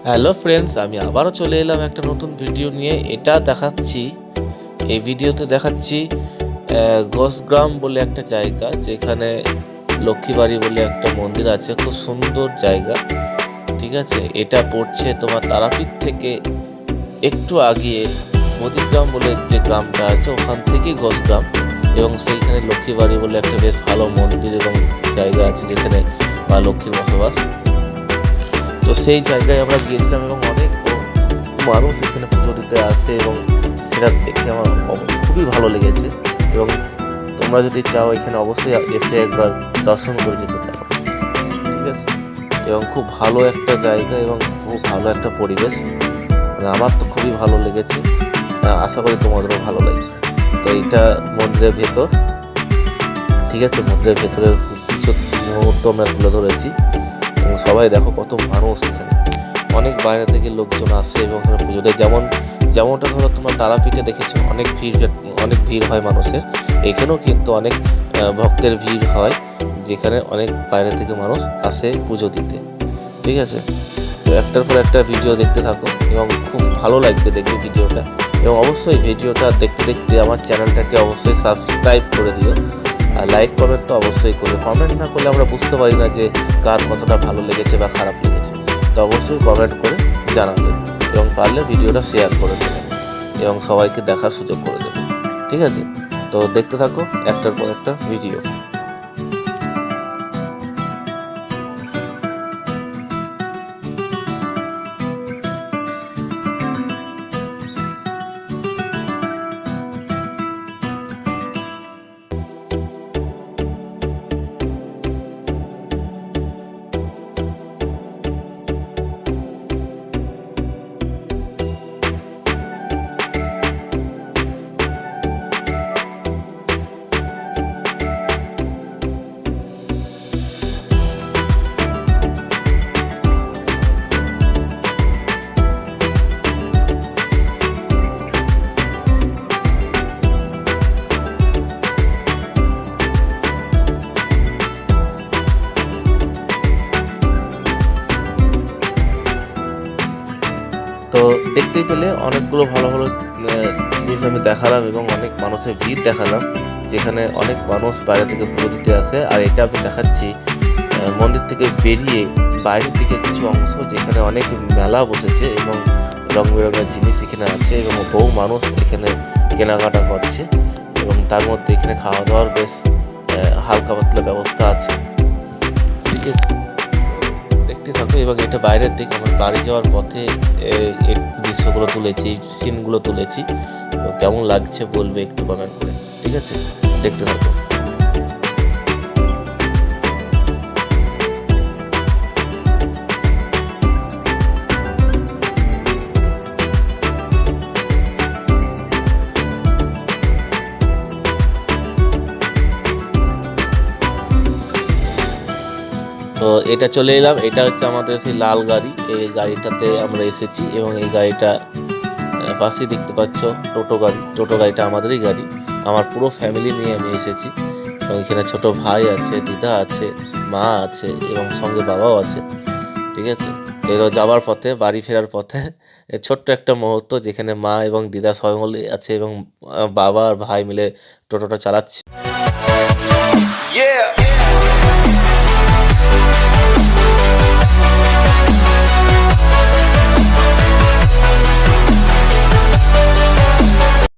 Hello friends, আমি আবারও চলে এলাম একটা নতুন ভিডিও নিয়ে। এই ভিডিওতে দেখাচ্ছি ঘোষগ্রাম বলে একটা জায়গা, যেখানে লক্ষ্মীবাড়ি বলে একটা মন্দির আছে। খুব সুন্দর জায়গা, ঠিক আছে। এটা পড়ছে তোমার তারাপীঠ থেকে একটু আগিয়ে মতিগ্রাম বলে যে গ্রামটা আছে, ওখান থেকেই ঘোষগ্রাম। এবং সেইখানে লক্ষ্মীবাড়ি বলে একটা বেশ ভালো মন্দির এবং জায়গা আছে, যেখানে মা লক্ষ্মীর বসবাস। তো সেই জায়গায় আমরা গিয়েছিলাম এবং অনেক মানুষ এখানে পুজো দিতে আসে, এবং সেটা দেখে আমার খুবই ভালো লেগেছে। এবং তোমরা যদি চাও এখানে অবশ্যই এসে একবার দর্শন করে যেতে পারো, ঠিক আছে। এবং খুব ভালো একটা জায়গা এবং খুব ভালো একটা পরিবেশ, মানে আমার তো খুবই ভালো লেগেছে। আশা করি তোমাদেরও ভালো লাগে। তো এইটা মন্দিরের ভেতর, ঠিক আছে। মন্দিরের ভেতরের কিছু মুহূর্ত আমরা তুলে ধরেছি। এবং সবাই দেখো কত মানুষ এখানে, অনেক বাইরে থেকে লোকজন আসে এবং ওখানে পুজো দেয়। যেমনটা ধরো তোমার তারাপীঠে দেখেছো অনেক ভিড় হয় মানুষের, এখানেও কিন্তু অনেক ভক্তের ভিড় হয়, যেখানে অনেক বাইরে থেকে মানুষ আসে পুজো দিতে, ঠিক আছে। তো একটার পর একটা ভিডিও দেখতে থাকো এবং খুব ভালো লাগবে দেখবে ভিডিওটা। এবং অবশ্যই ভিডিওটা দেখতে দেখতে আমার চ্যানেলটাকে অবশ্যই সাবস্ক্রাইব করে দিও, আর লাইক কমেন্ট তো অবশ্যই করবে। কমেন্ট না করলে আমরা বুঝতে পারি না যে কার কতটা ভালো লেগেছে বা খারাপ লেগেছে। তো অবশ্যই কমেন্ট করে জানাবে, এবং পারলে ভিডিওটা শেয়ার করে দেবে এবং সবাইকে দেখার সুযোগ করে দেবে, ঠিক আছে। তো দেখতে থাকো একটার পর একটা ভিডিও। তো দেখতেই পেলে অনেকগুলো ভালো ভালো জিনিস আমি দেখালাম, এবং অনেক মানুষের ভিড় দেখালাম, যেখানে অনেক মানুষ বাইরে থেকে পুজো দিতে আসে। আর এটা আমি দেখাচ্ছি মন্দির থেকে বেরিয়ে বাইরের দিকে কিছু অংশ, যেখানে অনেক মেলা বসেছে এবং রং বেরঙের জিনিস এখানে আছে, এবং বহু মানুষ এখানে কেনাকাটা করছে। এবং তার মধ্যে এখানে খাওয়া দাওয়ার বেশ হালকা পাতলা ব্যবস্থা আছে, ঠিক আছে। দেখতে থাকো। এবং এটা বাইরের দিক, আমার বাড়ি যাওয়ার পথে এই দৃশ্যগুলো তুলেছি, সিনগুলো তুলেছি। কেমন লাগছে বলবে একটু কমেন্ট করে, ঠিক আছে। দেখতে থাকো। তো এটা চলে এলাম, এটা হচ্ছে আমাদের সেই লাল গাড়ি। এই গাড়িটাতে আমরা এসেছি, এবং এই গাড়িটা পাশেই দেখতে পাচ্ছ টোটো গাড়িটা আমাদেরই গাড়ি। আমার পুরো ফ্যামিলি নিয়ে আমি এসেছি, এবং এখানে ছোট ভাই আছে, দিদা আছে, মা আছে, এবং সঙ্গে বাবাও আছে, ঠিক আছে। তো এরা যাওয়ার পথে, বাড়ি ফেরার পথে ছোট্ট একটা মুহূর্ত, যেখানে মা এবং দিদা সবাই মিলে আছে, এবং বাবা আর ভাই মিলে টোটোটা চালাচ্ছে।